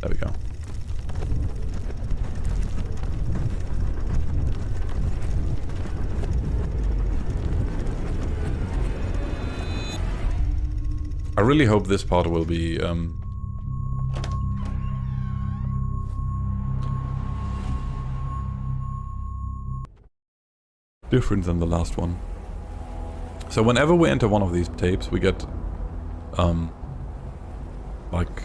There we go. I really hope this part will be different than the last one. So whenever we enter one of these tapes, we get like,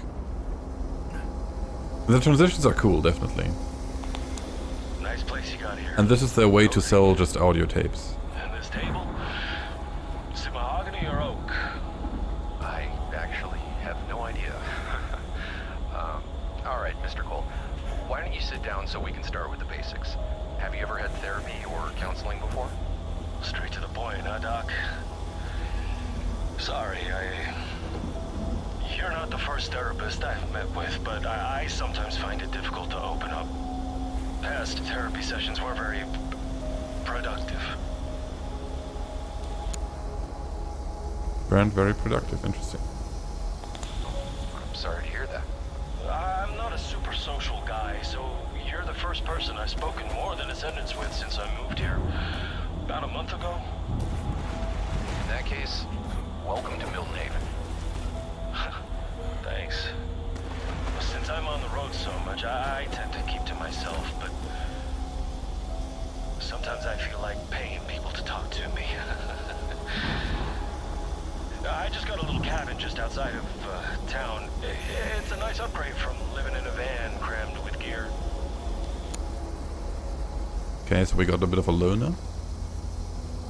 the transitions are cool, definitely. Nice place you got here. And this is their way to sell just audio tapes. And this table? Is it mahogany or oak? I actually have no idea. Alright, Mr. Cole. Why don't you sit down so we can start with the basics? Have you ever had therapy or counseling before? Straight to the point, huh, Doc? Sorry, You're not the first therapist I've met with, but I sometimes find it difficult to open up. Past therapy sessions were very productive. Brand, very productive, interesting. I'm sorry to hear that. I'm not a super social guy, so you're the first person I've spoken more than a sentence with since I moved here. About a month ago. In that case, welcome to Milton Haven. Thanks. Since I'm on the road so much, I tend to keep to myself, but sometimes I feel like paying people to talk to me. I just got a little cabin just outside of town. It's a nice upgrade from living in a van crammed with gear. Okay, so we got a bit of a loner.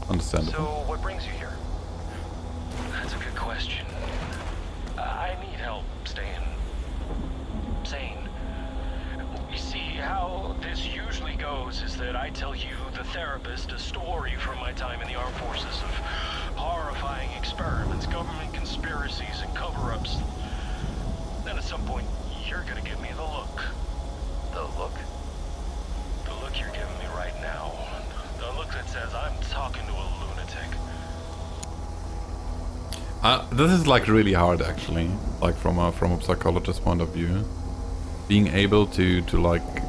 Understandable. So, what brings you here? That's a good question. I need help staying sane. You see, how this usually goes is that I tell you, the therapist, a story from my time in the armed forces of horrifying experiments, government conspiracies, and cover-ups. Then at some point, you're gonna give me the look. The look? The look you're giving me right now. The look that says I'm talking to a lunatic. This is like really hard, actually. Like from a psychologist point of view, being able to like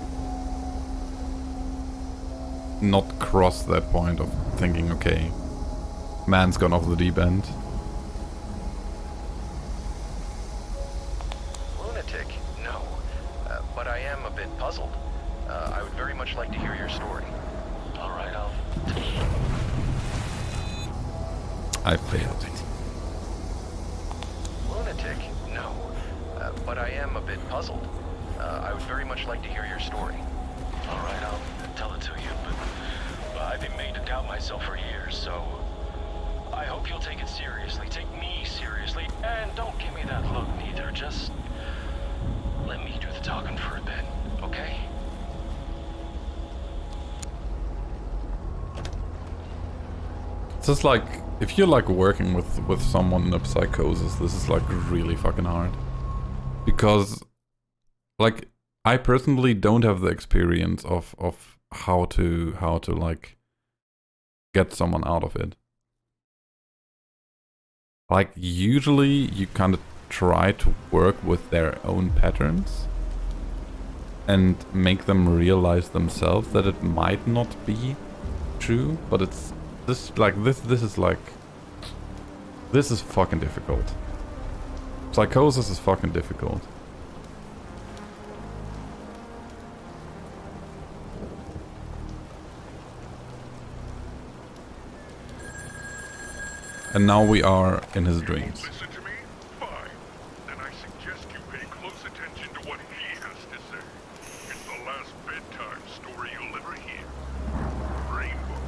not cross that point of thinking, okay, man's gone off the deep end. Lunatic? No. But I am a bit puzzled. I would very much like to hear your story. Alright, I failed. Lunatic? No. But I am a bit puzzled. I would very much like to hear your story. Alright, I'll tell it to you, but I've been made to doubt myself for years, so I hope you'll take it seriously. Take me seriously, and don't give me that look neither. Just let me do the talking for a bit, okay? It's just like, if you're like working with someone in a psychosis, this is like really fucking hard. Because, like, I personally don't have the experience of how to like get someone out of it. Like, usually you kind of try to work with their own patterns and make them realize themselves that it might not be true, but it's this is fucking difficult. Psychosis is fucking difficult. And now we are in his dreams. Listen to me? Fine. Then I suggest you pay close attention to what he has to say. It's the last bedtime story you'll ever hear. Rainbow.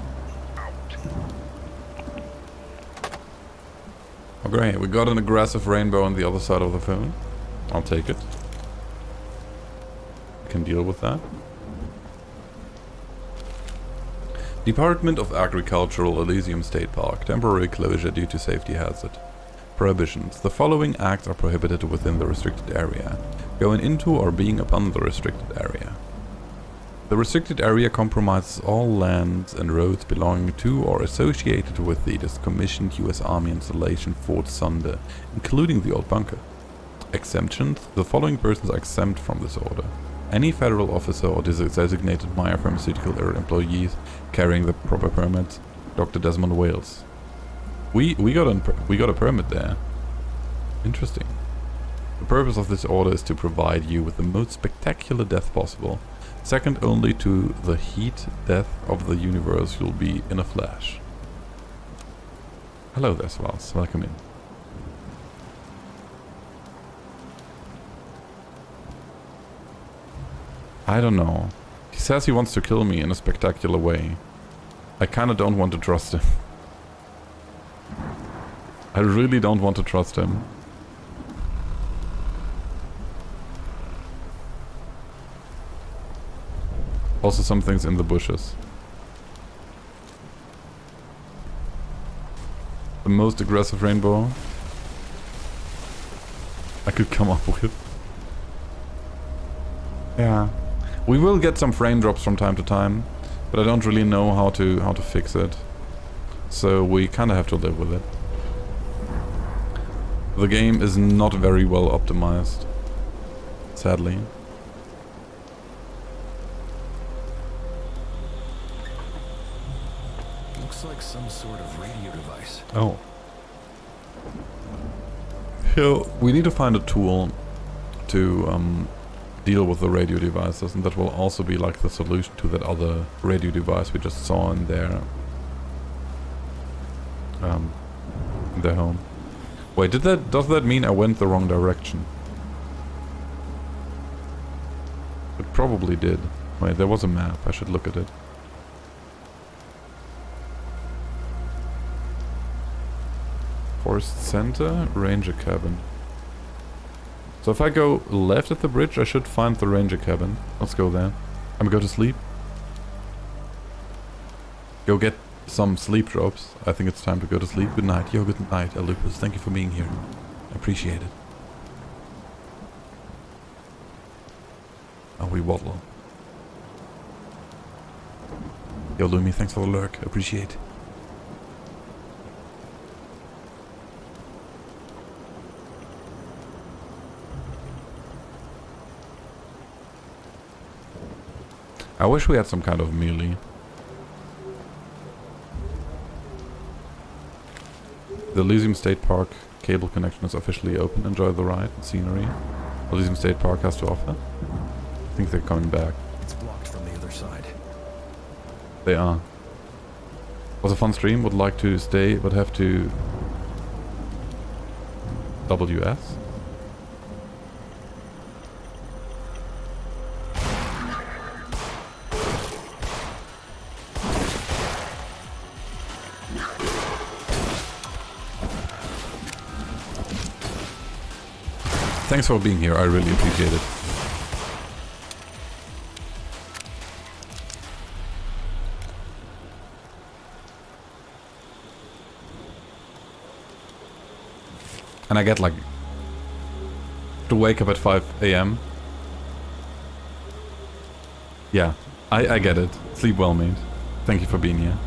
Out. Oh great, we got an aggressive rainbow on the other side of the phone. I'll take it. We can deal with that. Department of Agricultural, Elysium State Park. Temporary closure due to safety hazard. Prohibitions. The following acts are prohibited within the restricted area. Going into or being upon the restricted area. The restricted area comprises all lands and roads belonging to or associated with the decommissioned US Army installation Fort Sumter, including the old bunker. Exemptions. The following persons are exempt from this order. Any federal officer or designated Maya Pharmaceutical employees carrying the proper permits. Dr. Desmond Wales. We got a permit there. Interesting. The purpose of this order is to provide you with the most spectacular death possible. Second only to the heat death of the universe, you'll be in a flash. Hello there, Swals. Welcome in. I don't know. He says he wants to kill me in a spectacular way. I kinda don't want to trust him. I really don't want to trust him. Also some things in the bushes. The most aggressive rainbow I could come up with. Yeah. We will get some frame drops from time to time, but I don't really know how to fix it. So we kinda have to live with it. The game is not very well optimized, sadly. Looks like some sort of radio device. Oh. So we need to find a tool to deal with the radio devices, and that will also be like the solution to that other radio device we just saw in their home. Wait, does that mean I went the wrong direction? It probably did. Wait, there was a map. I should look at it. Forest Center, Ranger Cabin. So if I go left at the bridge, I should find the Ranger Cabin. Let's go there. I'm gonna go to sleep. Go get some sleep drops. I think it's time to go to sleep. Good night. Yo, good night, Elupus. Thank you for being here. I appreciate it. Oh, we waddle. Yo, Lumi, thanks for the lurk. Appreciate it. I wish we had some kind of melee. The Elysium State Park cable connection is officially open. Enjoy the ride and scenery Elysium State Park has to offer. I think they're coming back. It's blocked from the other side. They are. Was a fun stream. Would like to stay, but have to... WS? Thanks for being here, I really appreciate it. And I get like to wake up at 5 AM. Yeah, I get it. Sleep well, mate. Thank you for being here.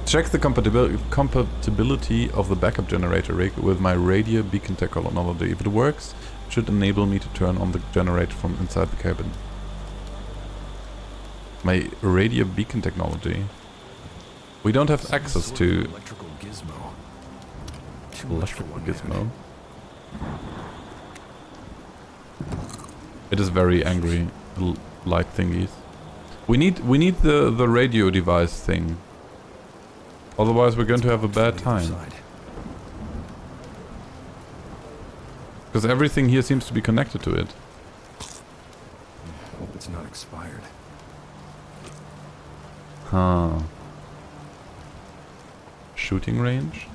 Check the compatibility of the backup generator rig with my radio beacon technology. If it works, it should enable me to turn on the generator from inside the cabin. My radio beacon technology. We don't have access to Electrical gizmo. electrical gizmo. It is very angry light thingies. We need the radio device thing. Otherwise we're going to have a bad time. Because everything here seems to be connected to it. Hope it's not expired. Huh. Shooting range?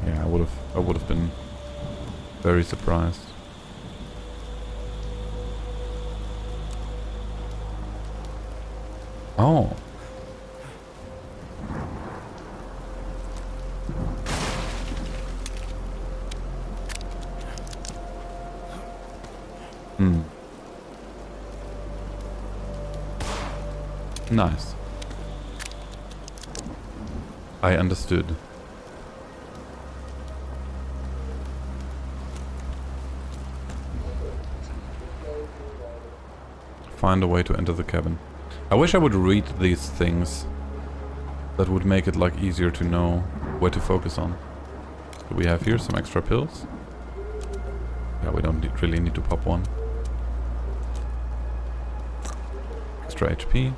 Yeah, I would have been very surprised. Oh. Nice. I understood. Find a way to enter the cabin. I wish I would read these things. That would make it like easier to know where to focus on. Do we have here some extra pills? Yeah, we don't really need to pop one. Extra HP.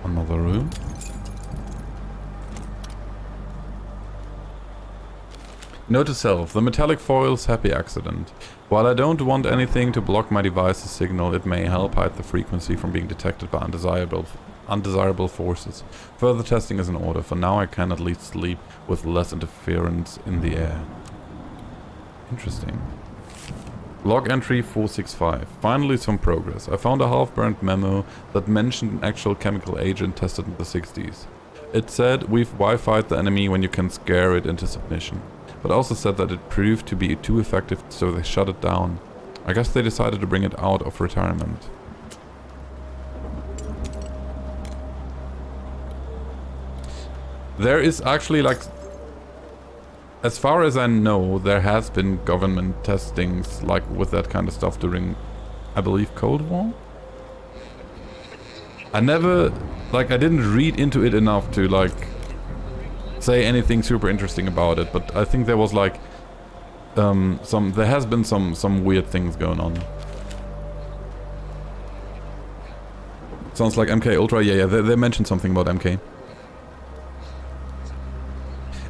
Another room. Note to self, the metallic foil's happy accident. While I don't want anything to block my device's signal, it may help hide the frequency from being detected by undesirable forces. Further testing is in order. For now I can at least sleep with less interference in the air. Interesting. Log entry 465. Finally some progress. I found a half-burned memo that mentioned an actual chemical agent tested in the 60s. It said we've Wi-Fi'd the enemy when you can scare it into submission. But also said that it proved to be too effective, so they shut it down. I guess they decided to bring it out of retirement. There is actually, like, as far as I know, there has been government testings like with that kind of stuff during, I believe, Cold War. I never, like, I didn't read into it enough to, like, say anything super interesting about it, but I think there was like there has been some weird things going on. Sounds like MK Ultra. Yeah, they mentioned something about MK.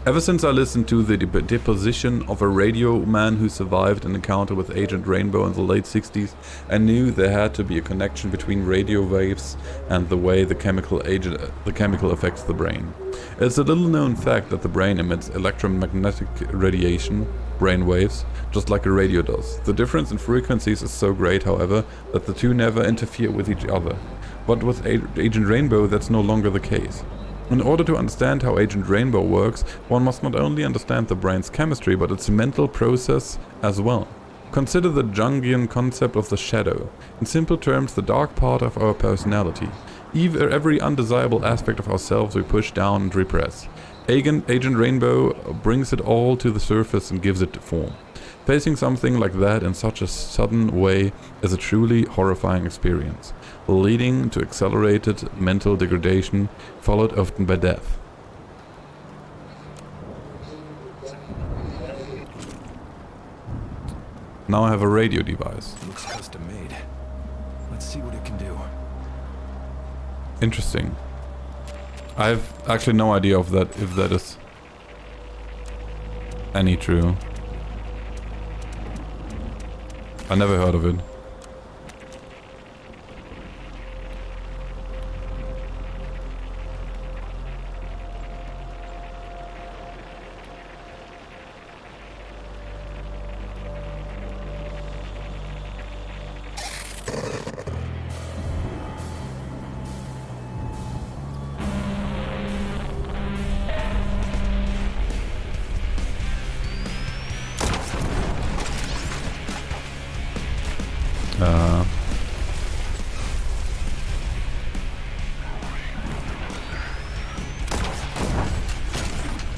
Ever since I listened to the deposition of a radio man who survived an encounter with Agent Rainbow in the late 60s, I knew there had to be a connection between radio waves and the way the chemical affects the brain. It's a little known fact that the brain emits electromagnetic radiation, brain waves, just like a radio does. The difference in frequencies is so great, however, that the two never interfere with each other. But with Agent Rainbow, that's no longer the case. In order to understand how Agent Rainbow works, one must not only understand the brain's chemistry, but its mental process as well. Consider the Jungian concept of the shadow. In simple terms, the dark part of our personality. Every undesirable aspect of ourselves we push down and repress. Agent Rainbow brings it all to the surface and gives it form. Facing something like that in such a sudden way is a truly horrifying experience, leading to accelerated mental degradation, followed often by death. Now I have a radio device. Looks custom made. Let's see what it can do. Interesting. I have actually no idea if that is any true. I never heard of it.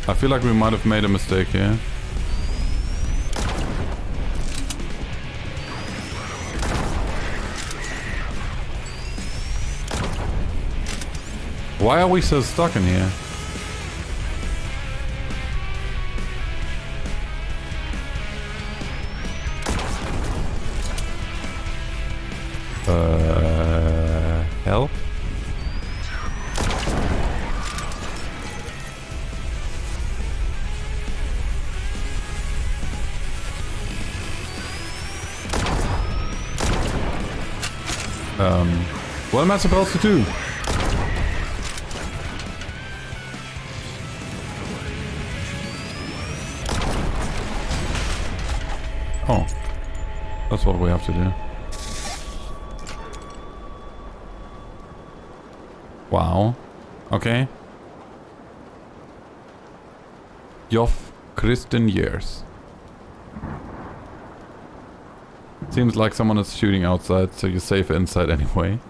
I feel like we might have made a mistake here. Why are we so stuck in here? Help? What am I supposed to do? Oh, that's what we have to do. Wow. Okay. Joff Kristen years. Seems like someone is shooting outside, so you're safer inside anyway.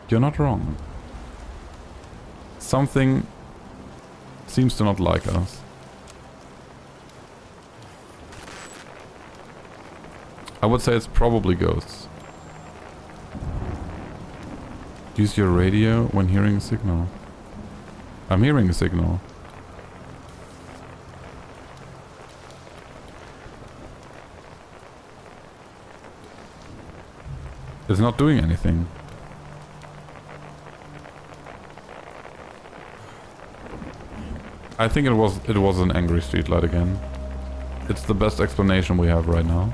You're not wrong. Something seems to not like us. I would say it's probably ghosts. Use your radio when hearing a signal. I'm hearing a signal. It's not doing anything. I think it was an angry streetlight again. It's the best explanation we have right now.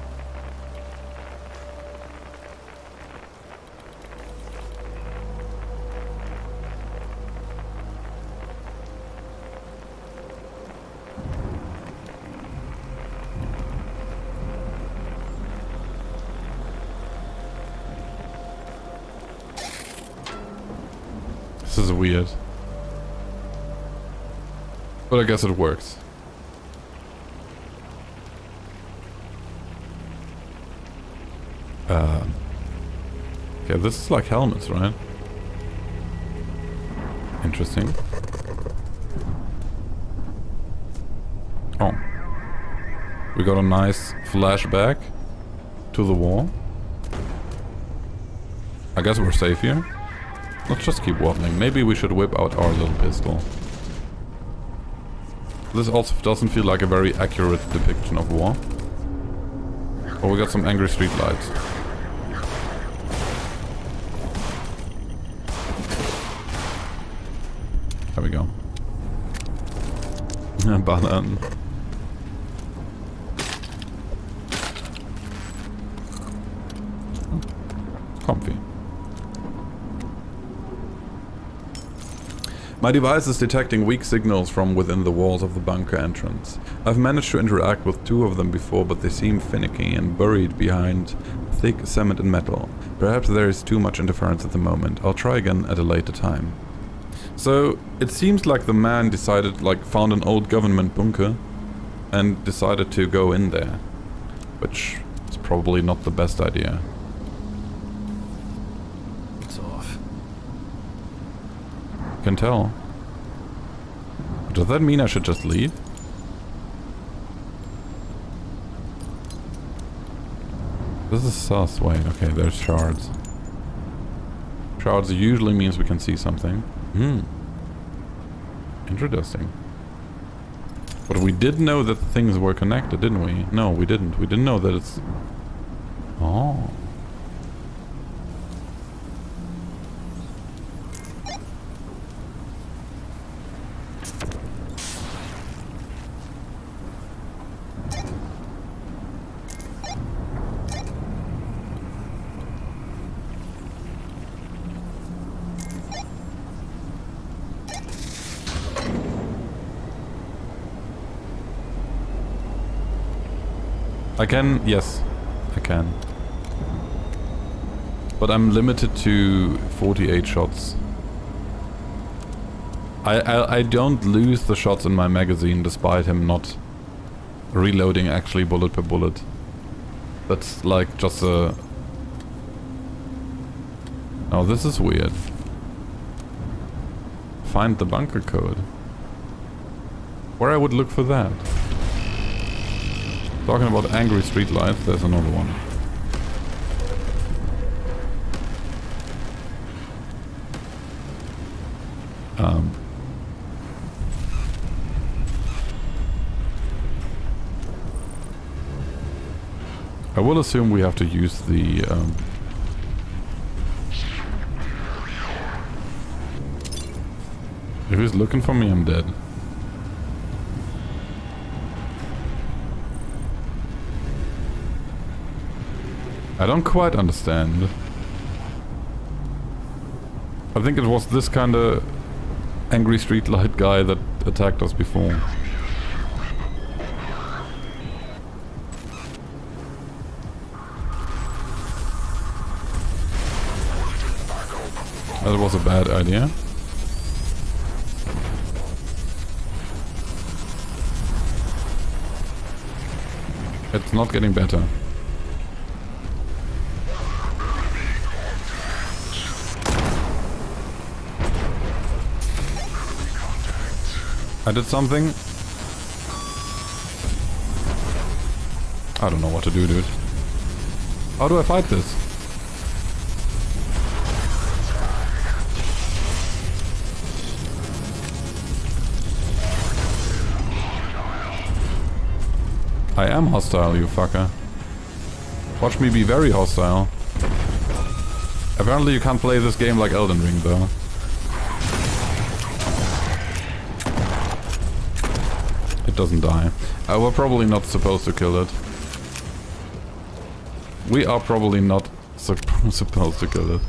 This is weird. But I guess it works. Okay, this is like helmets, right? Interesting. Oh. We got a nice flashback to the wall. I guess we're safe here. Let's just keep waddling. Maybe we should whip out our little pistol. This also doesn't feel like a very accurate depiction of war. Oh, we got some angry streetlights. There we go. Ballon. Comfy. My device is detecting weak signals from within the walls of the bunker entrance. I've managed to interact with 2 of them before, but they seem finicky and buried behind thick cement and metal. Perhaps there is too much interference at the moment. I'll try again at a later time. So, it seems like the man decided, found an old government bunker and decided to go in there. Which is probably not the best idea. It's off. Can tell. Does that mean I should just leave? This is sus. Wait, okay, there's shards. Shards usually means we can see something. Interesting. But we did know that the things were connected, didn't we? No, we didn't. We didn't know that it's... Oh. I can, yes, I can. But I'm limited to 48 shots. I don't lose the shots in my magazine despite him not reloading actually bullet per bullet. That's like just a... Oh, this is weird. Find the bunker code. Where I would look for that? Talking about angry streetlights, there's another one. I will assume we have to use the... If he's looking for me, I'm dead. I don't quite understand. I think it was this kind of angry streetlight guy that attacked us before. That was a bad idea. It's not getting better. I did something. I don't know what to do, dude. How do I fight this? I am hostile, you fucker. Watch me be very hostile. Apparently you can't play this game like Elden Ring, though. It doesn't die. We're probably not supposed to kill it. We are probably not supposed to kill it.